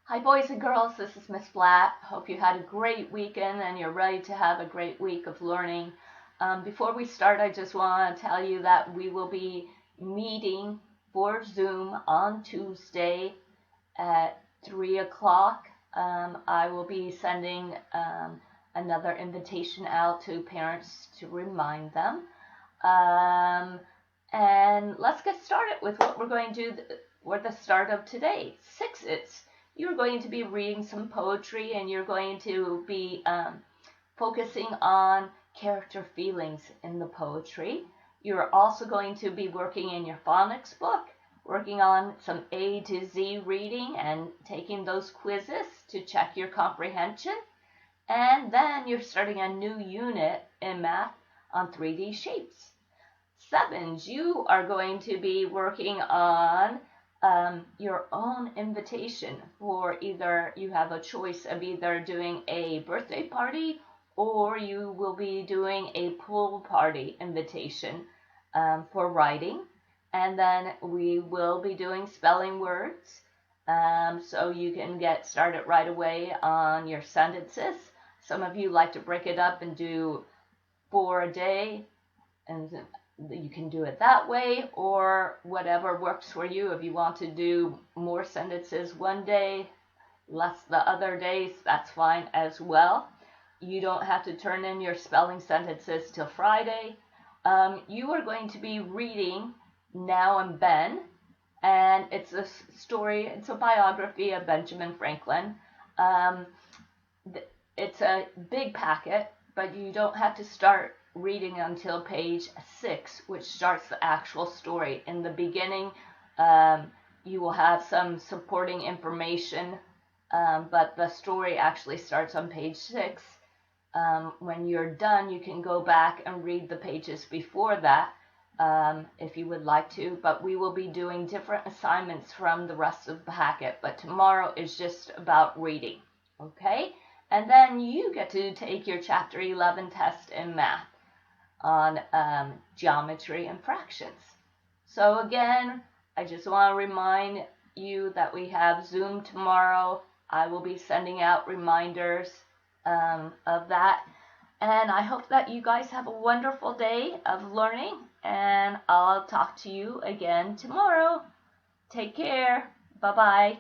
Hi boys and girls, this is Miss Blatt. Hope you had a great weekend and you're ready to have a great week of learning. Before we start, I just want to tell you that we will be meeting for Zoom on Tuesday at 3 o'clock. I will be sending another invitation out to parents to remind them. And let's get started with what we're going to do for the start of today. Sixes. You're going to be reading some poetry and you're going to be focusing on character feelings in the poetry. You're also going to be working in your phonics book, working on some A to Z reading and taking those quizzes to check your comprehension. And then you're starting a new unit in math on 3D shapes. Sevens, you are going to be working on your own invitation for either you have a choice of either doing a birthday party or you will be doing a pool party invitation for writing. And then we will be doing spelling words. So you can get started right away on your sentences. Some of you like to break it up and do 4 a day, and you can do it that way, or whatever works for you. If you want to do more sentences one day, less the other days, that's fine as well. You don't have to turn in your spelling sentences till Friday. You are going to be reading Now and Ben, and it's a story, it's a biography of Benjamin Franklin. It's a big packet, but you don't have to start reading until page 6, which starts the actual story. In the beginning, you will have some supporting information, but the story actually starts on page 6. When you're done, you can go back and read the pages before that if you would like to, but we will be doing different assignments from the rest of the packet, but tomorrow is just about reading, okay? And then you get to take your chapter 11 test in math on geometry and fractions. So again, I just want to remind you that we have Zoom tomorrow. I will be sending out reminders of that. And I hope that you guys have a wonderful day of learning, and I'll talk to you again tomorrow. Take care. Bye-bye.